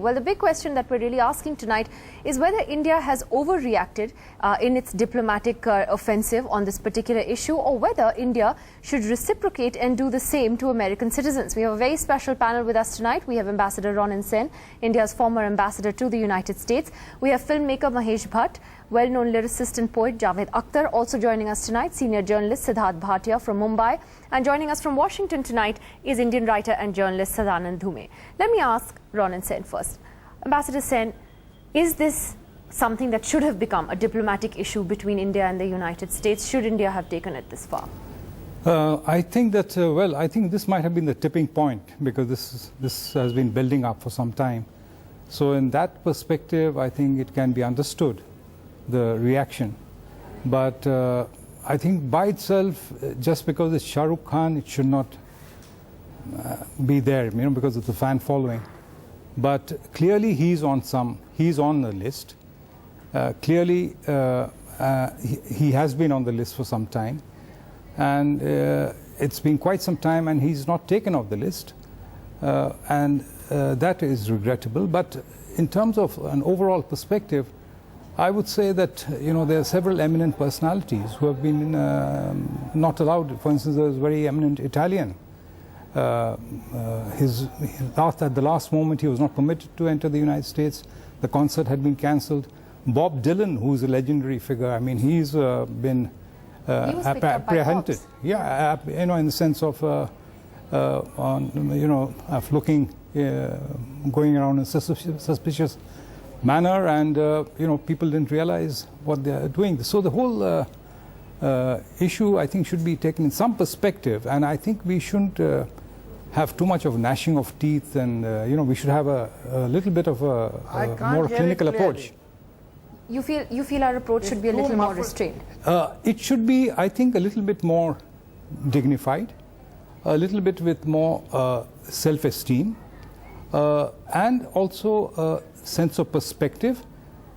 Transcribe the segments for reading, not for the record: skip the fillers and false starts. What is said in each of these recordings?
Well, the big question that we're really asking tonight is whether India has overreacted in its diplomatic offensive on this particular issue, or whether India should reciprocate and do the same to American citizens. We have a very special panel with us tonight. We have Ambassador Ronen Sen, India's former ambassador to the United States. We have filmmaker Mahesh Bhatt, well-known lyricist and poet Javed Akhtar, also joining us tonight, senior journalist Siddharth Bhatia from Mumbai, and joining us from Washington tonight is Indian writer and journalist Sadanand Dhume. Let me ask Ronen Sen first. Ambassador Sen, is this something that should have become a diplomatic issue between India and the United States? Should India have taken it this far? I think that, I think this might have been the tipping point, because this has been building up for some time. So in that perspective, I think it can be understood, the reaction. But I think by itself, just because it's Shah Rukh Khan, it should not be there, because of the fan following. But clearly he's on the list. Clearly he has been on the list for some time. And it's been quite some time and he's not taken off the list. And that is regrettable. But in terms of an overall perspective, I would say that there are several eminent personalities who have been not allowed. For instance, there's a very eminent Italian. At the last moment, he was not permitted to enter the United States. The concert had been cancelled. Bob Dylan, who's a legendary figure, I mean, he's been apprehended. Yeah, in the sense of looking, going around in a suspicious manner, and people didn't realize what they are doing. So the whole issue, I think, should be taken in some perspective, and I think we shouldn't have too much of gnashing of teeth, and we should have a little bit of a more clinical approach. You feel our approach should be a little more restrained? It should be, I think, a little bit more dignified, a little bit with more self-esteem, and also a sense of perspective.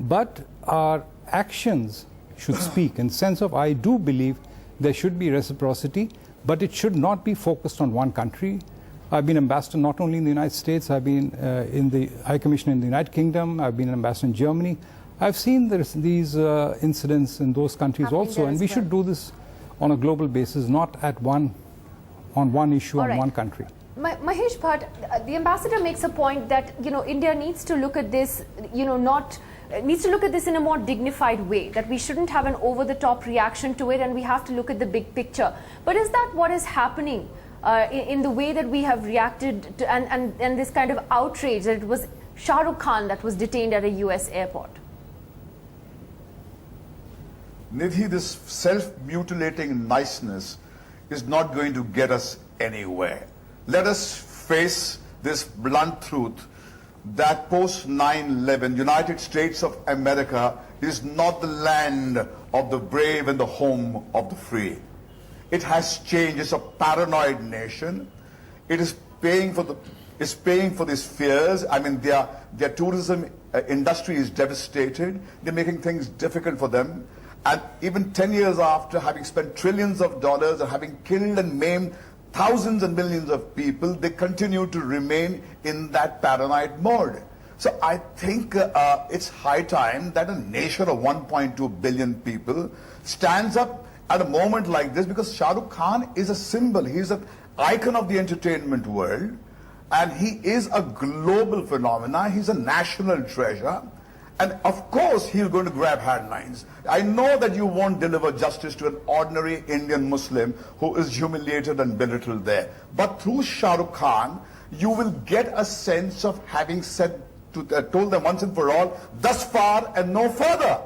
But our actions should speak in the sense of, I do believe there should be reciprocity, but it should not be focused on one country. I've been ambassador not only in the United States, I've been in the High Commission in the United Kingdom, I've been an ambassador in Germany. I've seen these incidents in those countries also, and we should do this on a global basis, not on one issue, on one country. Mahesh Bhatt, the ambassador makes a point that India needs to look at this, needs to look at this in a more dignified way, that we shouldn't have an over-the-top reaction to it, and we have to look at the big picture. But is that what is happening in the way that we have reacted to, and this kind of outrage that it was Shah Rukh Khan that was detained at a US airport? Nidhi, this self-mutilating niceness is not going to get us anywhere. Let us face this blunt truth that post 9/11, United States of America is not the land of the brave and the home of the free. It has changed. It's a paranoid nation. It is paying for these fears. I mean, their tourism industry is devastated. They're making things difficult for them. And even 10 years after having spent trillions of dollars and having killed and maimed thousands and millions of people, they continue to remain in that paranoid mode. So I think it's high time that a nation of 1.2 billion people stands up at a moment like this, because Shah Rukh Khan is a symbol. He's an icon of the entertainment world, and he is a global phenomenon. He's a national treasure. And of course, he's going to grab headlines. I know that you won't deliver justice to an ordinary Indian Muslim who is humiliated and belittled there. But through Shah Rukh Khan, you will get a sense of having told them once and for all, thus far and no further.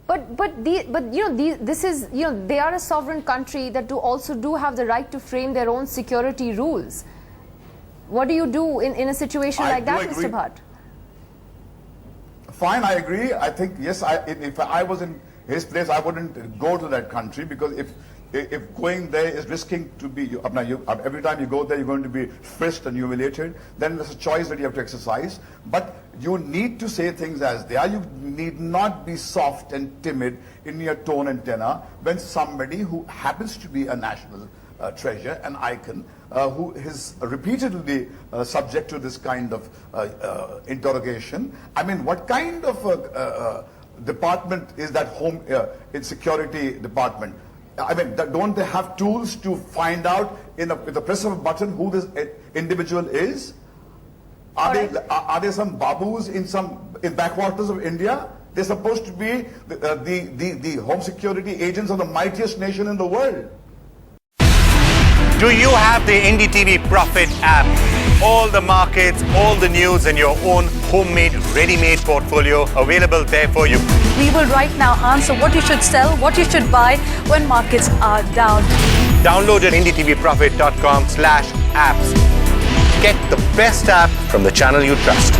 This is, they are a sovereign country that also do have the right to frame their own security rules. What do you do in a situation like that, Mr. Bhatt? Fine, I agree. I think, yes, if I was in his place, I wouldn't go to that country, because if going there is risking to be, every time you go there, you're going to be frisked and humiliated, then there's a choice that you have to exercise. But you need to say things as they are. You need not be soft and timid in your tone and tenor when somebody who happens to be a national treasure, an icon, who is repeatedly subject to this kind of interrogation. I mean, what kind of department is that home insecurity department? I mean, don't they have tools to find out with the press of a button who this individual is? Are there some babus in backwaters of India? They're supposed to be the home security agents of the mightiest nation in the world. Do you have the NDTV Profit app? All the markets, all the news in your own homemade, ready-made portfolio available there for you. We will right now answer what you should sell, what you should buy when markets are down. Download at ndtvprofit.com/apps. Get the best app from the channel you trust.